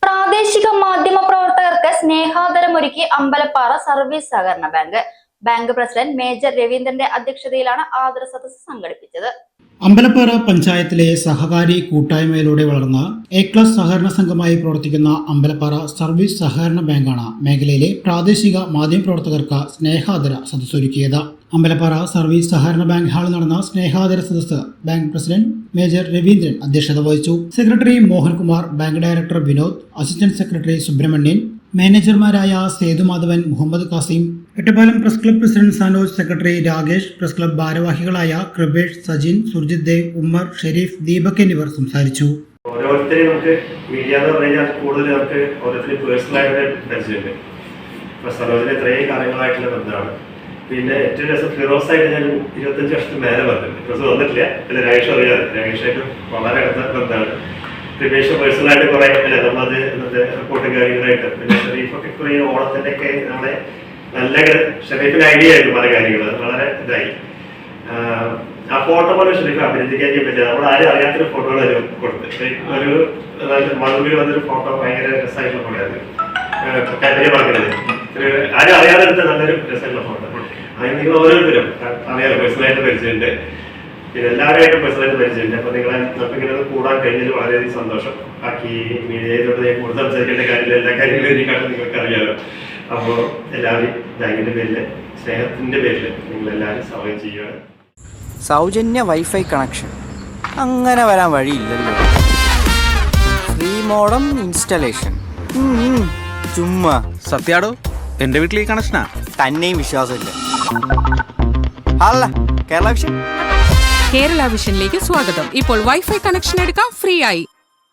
പ്രാദേശിക മാധ്യമ പ്രവർത്തകർക്ക് സ്നേഹാദരമൊരുക്കി അമ്പലപ്പാറ സർവീസ് സഹകരണ ബാങ്ക്. ബാങ്ക് പ്രസിഡന്റ് മേജർ രവീന്ദ്രന്റെ അധ്യക്ഷതയിലാണ് ആദര സദസ്സ് സംഘടിപ്പിച്ചത്. അമ്പലപ്പാറ പഞ്ചായത്തിലെ സഹകാരി കൂട്ടായ്മയിലൂടെ വളർന്ന എ ക്ലാസ് സഹകരണ സംഘമായി പ്രവർത്തിക്കുന്ന അമ്പലപ്പാറ സർവീസ് സഹകരണ ബാങ്കാണ് മേഖലയിലെ പ്രാദേശിക മാധ്യമപ്രവർത്തകർക്ക് സ്നേഹാദര സദസ്സൊരുക്കിയത്. അമ്പലപ്പാറ സർവീസ് സഹകരണ ബാങ്ക് ഹാളിൽ നടന്ന സ്നേഹാദര സദസ്സ് ബാങ്ക് പ്രസിഡന്റ് മേജർ രവീന്ദ്രൻ അധ്യക്ഷത വഹിച്ചു. Secretary Mohankumar, bank director Vinod, assistant secretary Subrahmanyan, മാനേജർമാരായ Sethumadhavan, Muhammad Kasim, Ettappalam press club president Sanoj, secretary Rakesh, press club ഭാരവാഹികളായ കൃപേഷ്, സജിൻ, സുർജിത് ദേവ്, ഉമ്മർ, ഷെരീഫ്, ദീപക് എന്നിവർ സംസാരിച്ചു. ഓരോരുത്തരെയും നമുക്ക് മീഡിയ എന്ന് പറഞ്ഞാൽ കൂടുതൽ നമുക്ക് ഓരോരുത്തരും പേഴ്സണലായിട്ട് പരിചയമുണ്ട്. ഇപ്പൊ സനോജിന് ഇത്രയും കാര്യങ്ങളായിട്ടുള്ള ബന്ധമാണ്. പിന്നെ ഏറ്റവും രസം ഫിറോസായിട്ട് ഞാൻ 25 വർഷത്തിന് മേലെ വന്നിട്ടുണ്ട്. ഫിറോസ് വന്നിട്ടില്ല, പിന്നെ രാകേഷ് അറിയാതെ, രാകേഷായിട്ട് വളരെ അടുത്ത ബന്ധമാണ്. കൃപേഷ് പേഴ്സണലായിട്ട് കുറെ നമ്മളത് റിപ്പോർട്ടും കാര്യങ്ങളായിട്ട്, പിന്നെ ഷെരീഫൊക്കെ കുറേ ഓണത്തിൻ്റെ ഒക്കെ നമ്മളെ നല്ല ഷെരീഫിന് ഐഡിയ ആയിരുന്നു പല കാര്യങ്ങൾ, വളരെ ഇതായി. ആ ഫോട്ടോ പോലെ ഷെരീഫ് അഭിനന്ദിക്കാൻ പറ്റില്ല. നമ്മൾ ആരും അറിയാത്തൊരു ഫോട്ടോകൾ കൊടുത്ത് ഒരു മധുവിൽ വന്നൊരു ഫോട്ടോ ഭയങ്കര രസമായിട്ടുള്ള ഫോട്ടോ ആയിരുന്നു. പറഞ്ഞത് ആരും അറിയാതെ എടുത്ത നല്ലൊരു രസമായിട്ടുള്ള ഫോട്ടോ. അതിന് നിങ്ങൾ ഓരോരുത്തരും അറിയാലോ പേഴ്സണലായിട്ട് പരിചയമുണ്ട്, പിന്നെ എല്ലാവരുമായിട്ട് പേഴ്സണലായിട്ട് പരിചയമുണ്ട്. അപ്പൊ നിങ്ങളെ നമുക്ക് ഇങ്ങനെ കൂടാൻ കഴിഞ്ഞതിൽ വളരെയധികം സന്തോഷം. ബാക്കി മീഡിയയിലൂടെ ഞാൻ കൂടുതൽ സംസാരിക്കേണ്ട കാര്യമില്ല, എല്ലാ കാര്യങ്ങളും എനിക്കാണ് നിങ്ങൾക്ക് അറിയാലോ. അപ്പോൾ എല്ലാവരും ബാങ്കിന്റെ പേരില്, സ്നേഹത്തിന്റെ പേരില് നിങ്ങൾ എല്ലാവരും സ്വാഗതം ചെയ്യുകയാണ്. സൗജന്യ വൈഫൈ കണക്ഷൻ അങ്ങനെ വരാൻ വഴിയില്ലല്ലോ. ഫ്രീ മോഡം ഇൻസ്റ്റലേഷൻ ചുമ്മാ. സത്യാടോ, എന്റെ വീട്ടിൽ ഈ കണക്ഷനാ. തന്നെയും വിശ്വാസമില്ല. അല്ല, കേരള വിഷൻ. കേരള വിഷനിലേക്ക് സ്വാഗതം. ഇപ്പോൾ വൈഫൈ കണക്ഷൻ എടുക്കാം ഫ്രീ ആയി.